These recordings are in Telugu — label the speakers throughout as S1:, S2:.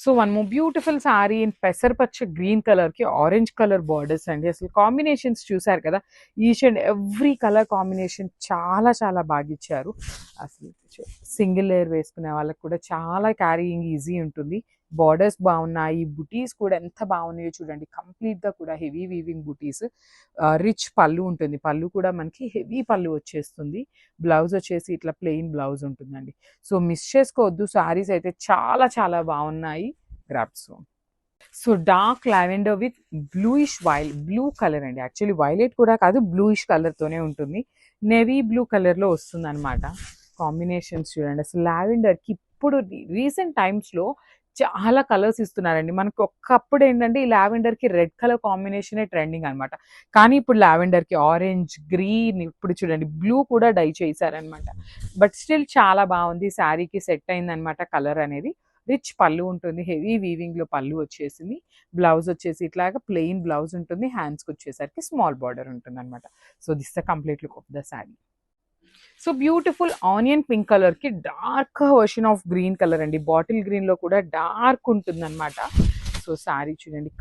S1: So one more beautiful sari in పెసరపచ్చ గ్రీన్ కలర్ కి ఆరెంజ్ కలర్ బార్డర్స్ అండి. అసలు కాంబినేషన్స్ చూసారు కదా, each and every colour combination చాలా చాలా బాగా ఇచ్చారు. అసలు సింగిల్ లేయర్ వేసుకునే వాళ్ళకి కూడా చాలా క్యారీయింగ్ ఈజీ ఉంటుంది. బార్డర్స్ బాగున్నాయి, బుటీస్ కూడా ఎంత బాగున్నాయో చూడండి. కంప్లీట్ గా కూడా హెవీ వీవింగ్ బుటీస్. రిచ్ పళ్ళు ఉంటుంది, పళ్ళు కూడా మనకి హెవీ పళ్ళు వచ్చేస్తుంది. బ్లౌజ్ వచ్చేసి ఇట్లా ప్లెయిన్ బ్లౌజ్ ఉంటుందండి. సో మిస్ చేసుకోవద్దు, సారీస్ అయితే చాలా చాలా బాగున్నాయి. Grasp. So dark lavender with bluish blue colour అండి. యాక్చువల్లీ వైలెట్ కూడా కాదు, బ్లూయిష్ కలర్ తోనే ఉంటుంది. నేవీ బ్లూ కలర్ లో వస్తుంది అనమాట. కాంబినేషన్స్ చూడండి. అసలు లావెండర్ కి ఇప్పుడు రీసెంట్ టైమ్స్ లో చాలా కలర్స్ ఇస్తున్నారండి. మనకు ఒక్కప్పుడు ఏంటంటే ఈ లావెండర్ కి రెడ్ కలర్ కాంబినేషన్ ట్రెండింగ్ అనమాట. కానీ ఇప్పుడు లావెండర్ కి ఆరెంజ్, గ్రీన్, ఇప్పుడు చూడండి బ్లూ కూడా డై చేశారనమాట. బట్ స్టిల్ చాలా బాగుంది, శారీకి సెట్ అయింది అనమాట కలర్ అనేది. రిచ్ పళ్ళు ఉంటుంది, హెవీ వీవింగ్ లో పళ్ళు వచ్చేసింది. బ్లౌజ్ వచ్చేసి ఇట్లాగా ప్లెయిన్ బ్లౌజ్ ఉంటుంది. హ్యాండ్స్కి వచ్చేసరికి స్మాల్ బార్డర్ ఉంటుంది అనమాట. So this the complete look of the sari. So beautiful onion pink colour కి dark version of green colour అండి. బాటిల్ గ్రీన్ లో కూడా డార్క్ ఉంటుంది అనమాట. సో శారీ చూడండి,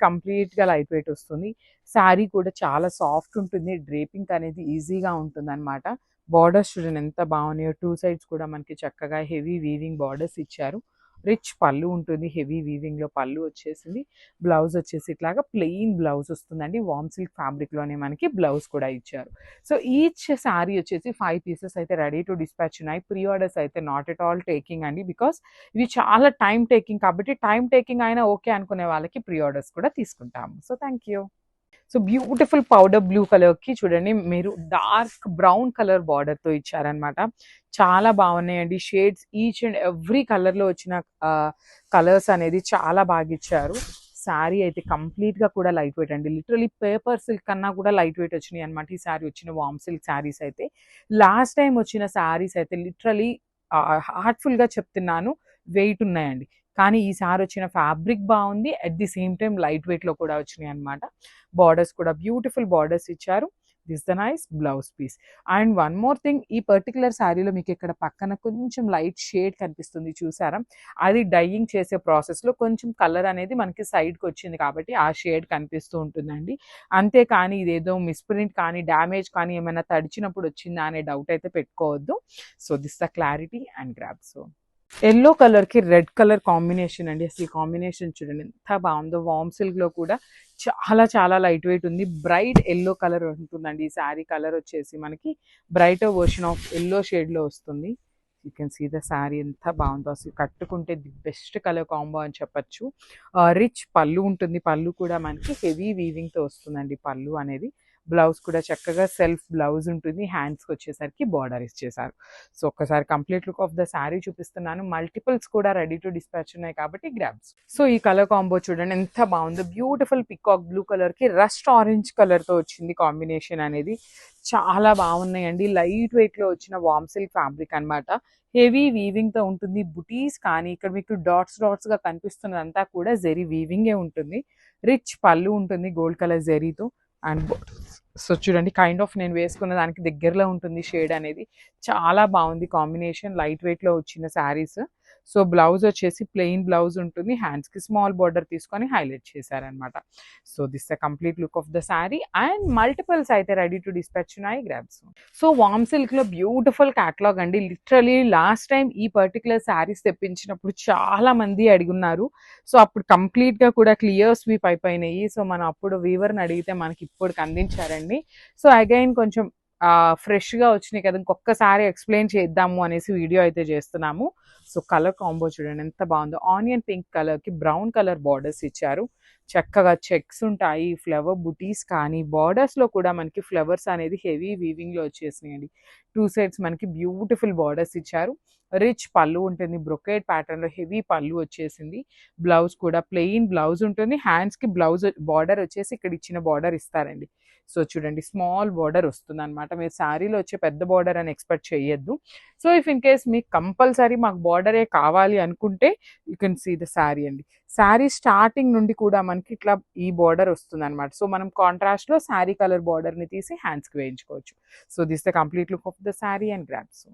S1: కంప్లీట్ గా లైట్ వెయిట్ వస్తుంది. శారీ కూడా చాలా సాఫ్ట్ ఉంటుంది, డ్రేపింగ్ అనేది ఈజీగా ఉంటుంది అనమాట. బార్డర్స్ చూడండి ఎంత బాగున్నాయో, టూ సైడ్స్ కూడా మనకి చక్కగా హెవీ వీవింగ్ బార్డర్స్ ఇచ్చారు. రిచ్ పళ్ళు ఉంటుంది, హెవీ వీవింగ్ లో పళ్ళు వచ్చేసింది. బ్లౌజ్ వచ్చేసి ఇట్లాగా ప్లెయిన్ బ్లౌజ్ వస్తుందండి. వామ్ సిల్క్ ఫ్యాబ్రిక్ లోనే మనకి బ్లౌజ్ కూడా ఇచ్చారు. సో ఈచ్ శారీ వచ్చేసి 5 పీసెస్ అయితే రెడీ టు డిస్పాచ్ ఉన్నాయి. ప్రీ ఆర్డర్స్ అయితే నాట్ ఎట్ ఆల్ టేకింగ్ అండి, బికాస్ ఇవి చాలా టైం టేకింగ్ కాబట్టి, టైం టేకింగ్ అయినా ఓకే అనుకునే వాళ్ళకి ప్రీ ఆర్డర్స్ కూడా తీసుకుంటాము. So thank you. So beautiful powder blue colour కి చూడండి, మీరు డార్క్ బ్రౌన్ కలర్ బార్డర్ తో ఇచ్చారనమాట. చాలా బాగున్నాయండి shades. Each and every colour లో వచ్చిన కలర్స్ అనేది చాలా బాగా ఇచ్చారు. శారీ అయితే కంప్లీట్ గా కూడా లైట్ వెయిట్ అండి. లిటరలీ పేపర్ సిల్క్ కన్నా కూడా లైట్ వెయిట్ వచ్చినాయి అనమాట ఈ శారీ వచ్చిన వామ్ సిల్క్ శారీస్ అయితే. లాస్ట్ టైం వచ్చిన శారీస్ అయితే లిటరలీ హార్ట్ఫుల్ గా చెప్తున్నాను, వెయిట్ ఉన్నాయండి. కానీ ఈసారి వచ్చిన ఫ్యాబ్రిక్ బాగుంది, at the same time light weight లో కూడా వచ్చినాయి అనమాట. బార్డర్స్ కూడా బ్యూటిఫుల్ బార్డర్స్ ఇచ్చారు. This the nice blouse piece. And one more thing, ఈ పర్టికులర్ శారీలో మీకు ఇక్కడ పక్కన కొంచెం లైట్ షేడ్ కనిపిస్తుంది చూసారా, అది డైయింగ్ చేసే ప్రాసెస్ లో కొంచెం కలర్ అనేది మనకి సైడ్ కి వచ్చింది కాబట్టి ఆ షేడ్ కనిపిస్తూ ఉంటుందండి. అంతేకాని ఇదేదో మిస్ప్రింట్ కానీ డ్యామేజ్ కానీ ఏమైనా తడిచినప్పుడు వచ్చిందా అనే డౌట్ అయితే పెట్టుకోవద్దు. So this the clarity and grab. So yellow colour కి రెడ్ కలర్ కాంబినేషన్ అండి. అసలు ఈ కాంబినేషన్ చూడండి ఎంత బాగుందో. వామ్ సిల్క్ లో కూడా చాలా చాలా లైట్ వెయిట్ ఉంది. బ్రైట్ ఎల్లో కలర్ ఉంటుందండి ఈ శారీ. కలర్ వచ్చేసి మనకి bright version of yellow shade లో వస్తుంది. You can see the sari ఎంత బాగుందో. అసలు కట్టుకుంటే ది బెస్ట్ కలర్ కాంబో అని చెప్పచ్చు. రిచ్ పళ్ళు ఉంటుంది, పళ్ళు కూడా మనకి హెవీ వీవింగ్ తో వస్తుందండి పళ్ళు అనేది. బ్లౌజ్ కూడా చక్కగా సెల్ఫ్ బ్లౌజ్ ఉంటుంది. హ్యాండ్స్కి వచ్చేసరికి బార్డర్ ఇచ్చేసారు. సో ఒక్కసారి complete look of the sari చూపిస్తున్నాను. మల్టిపుల్స్ కూడా రెడీ టు డిస్పాచ్ ఉన్నాయి కాబట్టి గ్రాబ్స్. సో ఈ కలర్ కాంబో చూడండి ఎంత బాగుందో. బ్యూటిఫుల్ పికాక్ బ్లూ కలర్ కి రస్ట్ ఆరెంజ్ కలర్ తో వచ్చింది కాంబినేషన్ అనేది. చాలా బాగున్నాయండి. లైట్ వెయిట్ లో వచ్చిన వామ్ సిల్క్ ఫ్యాబ్రిక్ అనమాట. హెవీ వీవింగ్ తో ఉంటుంది. బుటీస్ కానీ ఇక్కడ మీకు డాట్స్ గా కనిపిస్తున్నదంతా కూడా జెరీ వీవింగే ఉంటుంది. రిచ్ పళ్ళు ఉంటుంది గోల్డ్ కలర్ జెరీతో. అండ్ సో చూడండి, కైండ్ ఆఫ్ నేను వేసుకున్న దానికి దగ్గరలో ఉంటుంది షేడ్ అనేది. చాలా బాగుంది కాంబినేషన్, లైట్ వెయిట్ లో వచ్చిన శారీస్. సో బ్లౌజ్ వచ్చేసి ప్లెయిన్ బ్లౌజ్ ఉంటుంది. హ్యాండ్స్ కి స్మాల్ బార్డర్ తీసుకొని హైలైట్ చేశారనమాట. So this the complete look of the sari. And multiples అయితే రెడీ టు డిస్పాచ్ ఉన్నాయి. గ్రాబ్స్. సో వామ్ సిల్క్ లో బ్యూటిఫుల్ క్యాటలాగ్ అండి. లిటరలీ లాస్ట్ టైం ఈ పర్టికులర్ శారీస్ తెప్పించినప్పుడు చాలా మంది అడిగున్నారు. సో అప్పుడు కంప్లీట్ గా కూడా క్లియర్ స్వీప్ అయిపోయినాయి. సో మనం అప్పుడు వీవర్ని అడిగితే మనకి ఇప్పుడు అందించారండి. సో అగైన్ కొంచెం ఫ్రెష్ గా వచ్చినాయి కదా, ఇంకొకసారి ఎక్స్ప్లెయిన్ చేద్దాము అనేసి వీడియో అయితే చేస్తున్నాము. సో కలర్ కాంబో చూడండి ఎంత బాగుందో. ఆనియన్ పింక్ కలర్ కి బ్రౌన్ కలర్ బార్డర్స్ ఇచ్చారు. చక్కగా చెక్స్ ఉంటాయి, ఫ్లవర్ బుటీస్ కానీ బార్డర్స్ లో కూడా మనకి ఫ్లవర్స్ అనేది హెవీ వీవింగ్ లో వచ్చేసినాయండి. టూ సైడ్స్ మనకి బ్యూటిఫుల్ బార్డర్స్ ఇచ్చారు. రిచ్ పళ్ళు ఉంటుంది, బ్రొకేట్ ప్యాటర్న్ లో హెవీ పళ్ళు వచ్చేసింది. బ్లౌజ్ కూడా ప్లెయిన్ బ్లౌజ్ ఉంటుంది. హ్యాండ్స్ కి బ్లౌజ్ బార్డర్ వచ్చేసి ఇక్కడ ఇచ్చిన బార్డర్ ఇస్తారండి. సో చూడండి స్మాల్ బార్డర్ వస్తుంది అనమాట. మీరు శారీలో వచ్చే పెద్ద బార్డర్ అని ఎక్స్పెక్ట్ చేయొద్దు. సో ఇఫ్ ఇన్ కేస్ మీకు కంపల్సరీ మాకు బార్డరే కావాలి అనుకుంటే you can see the sari అండి. శారీ స్టార్టింగ్ నుండి కూడా మనకి ఇట్లా ఈ బార్డర్ వస్తుంది అనమాట. సో మనం కాంట్రాస్ట్ లో శారీ కలర్ బార్డర్ ని తీసి హ్యాండ్స్ కి వేయించుకోవచ్చు. So this the complete look of the sari and grabs.